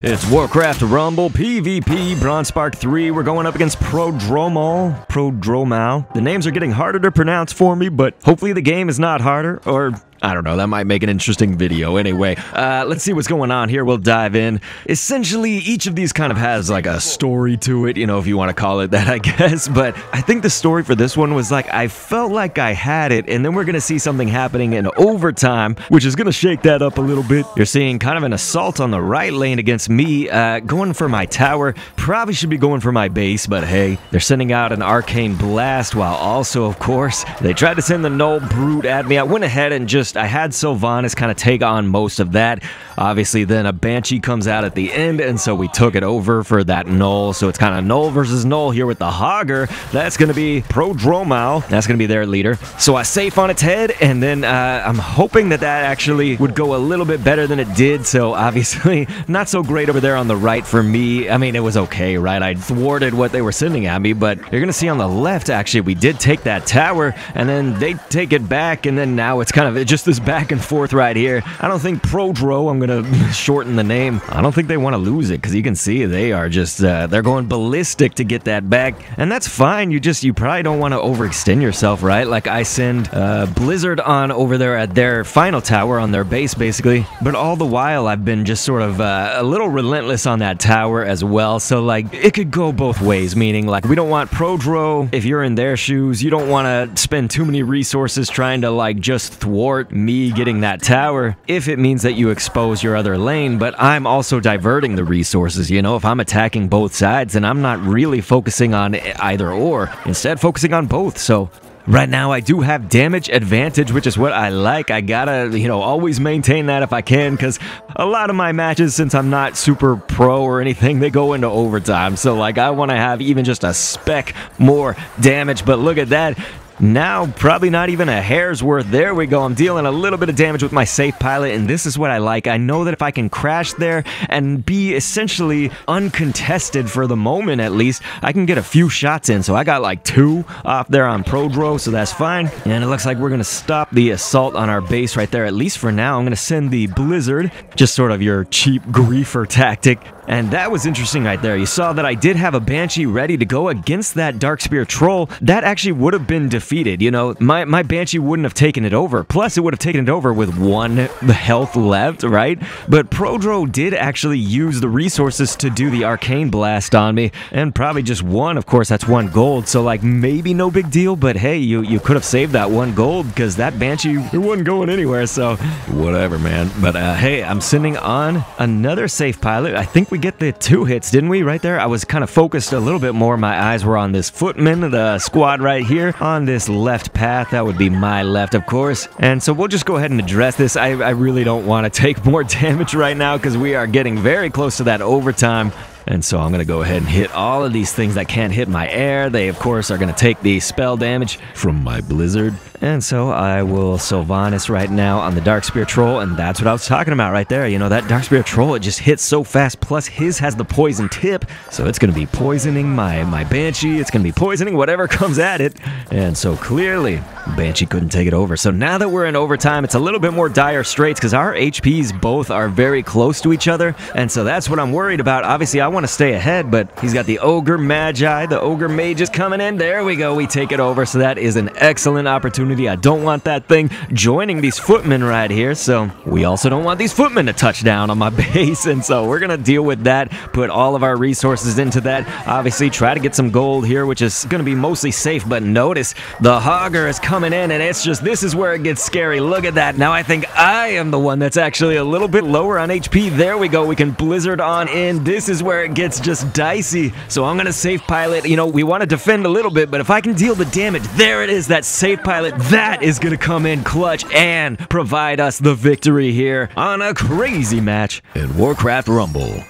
It's Warcraft Rumble PvP, Bronze Spark 3. We're going up against Prodromal. The names are getting harder to pronounce for me, but hopefully the game is not harder, or I don't know, that might make an interesting video. Anyway, let's see what's going on here. We'll dive in. Essentially, each of these kind of has like a story to it, you know, if you want to call it that, I guess. But I think the story for this one was like, I felt like I had it, and then we're going to see something happening in overtime, which is going to shake that up a little bit. You're seeing kind of an assault on the right lane against me, going for my tower. Probably should be going for my base, but hey, they're sending out an arcane blast, while also, of course, they tried to send the null brute at me. I went ahead and I had Sylvanas kind of take on most of that. Obviously, then a Banshee comes out at the end, and so we took it over for that null. So it's kind of null versus null here with the Hogger. That's going to be Prodromal. That's going to be their leader. So I safe on its head, and then I'm hoping that actually would go a little bit better than it did. So obviously, not so great over there on the right for me. I mean, it was okay, right? I thwarted what they were sending at me, but you're going to see on the left, actually, we did take that tower, and then they take it back, and then now it's kind of just this back and forth right here. I don't think Prodro, I'm gonna shorten the name, I don't think they want to lose it, because you can see they are just they're going ballistic to get that back, and that's fine. You probably don't want to overextend yourself, right? Like I send Blizzard on over there at their final tower on their base, basically, but all the while I've been just sort of a little relentless on that tower as well. So like it could go both ways, meaning like we don't want Prodro, if you're in their shoes, you don't want to spend too many resources trying to like just thwart me getting that tower if it means that you expose your other lane. But I'm also diverting the resources, you know. If I'm attacking both sides, then I'm not really focusing on either or, instead focusing on both. So right now I do have damage advantage, which is what I like. I gotta, you know, always maintain that if I can, because a lot of my matches, since I'm not super pro or anything, they go into overtime. So like I want to have even just a speck more damage. But look at that. Now, probably not even a hair's worth. There we go. I'm dealing a little bit of damage with my safe pilot, and this is what I like. I know that if I can crash there and be essentially uncontested for the moment, at least, I can get a few shots in. So I got like 2 off there on Prodro, so that's fine. And it looks like we're going to stop the assault on our base right there, at least for now. I'm going to send the Blizzard, just sort of your cheap griefer tactic. And that was interesting right there. You saw that I did have a Banshee ready to go against that Darkspear Troll. That actually would have been defeated. You know, my Banshee wouldn't have taken it over. Plus, it would have taken it over with 1 health left, right? But Prodro did actually use the resources to do the Arcane Blast on me. And probably just 1. Of course, that's 1 gold. So, like, maybe no big deal. But, hey, you could have saved that 1 gold, because that Banshee, it wasn't going anywhere. So, whatever, man. But, hey, I'm sending on another safe pilot. I think we get the 2 hits, didn't we, right there? I was kind of focused a little bit more. My eyes were on this footman, the squad right here, on this left path. That would be my left, of course. And so we'll just go ahead and address this. I really don't want to take more damage right now, because we are getting very close to that overtime. And so I'm going to go ahead and hit all of these things that can't hit my air. They, of course, are going to take the spell damage from my Blizzard. And so I will Sylvanas right now on the Darkspear Troll, and that's what I was talking about right there. You know, that Darkspear Troll, it just hits so fast, plus his has the poison tip, so it's going to be poisoning my Banshee. It's going to be poisoning whatever comes at it. And so clearly, Banshee couldn't take it over. So now that we're in overtime, it's a little bit more dire straits, because our HPs both are very close to each other, and so that's what I'm worried about. Obviously, I want to stay ahead, but he's got the Ogre Magi, the Ogre Mage is coming in. There we go, we take it over, so that is an excellent opportunity. I don't want that thing joining these footmen right here, so we also don't want these footmen to touch down on my base, and so we're gonna deal with that, put all of our resources into that. Obviously, try to get some gold here, which is gonna be mostly safe, but notice the Hogger is coming in, and it's just, this is where it gets scary. Look at that. Now I think I am the one that's actually a little bit lower on HP. There we go. We can Blizzard on in. This is where it gets just dicey. So I'm going to safe pilot. You know, we want to defend a little bit, but if I can deal the damage, there it is, that safe pilot. That is going to come in clutch and provide us the victory here on a crazy match in Warcraft Rumble.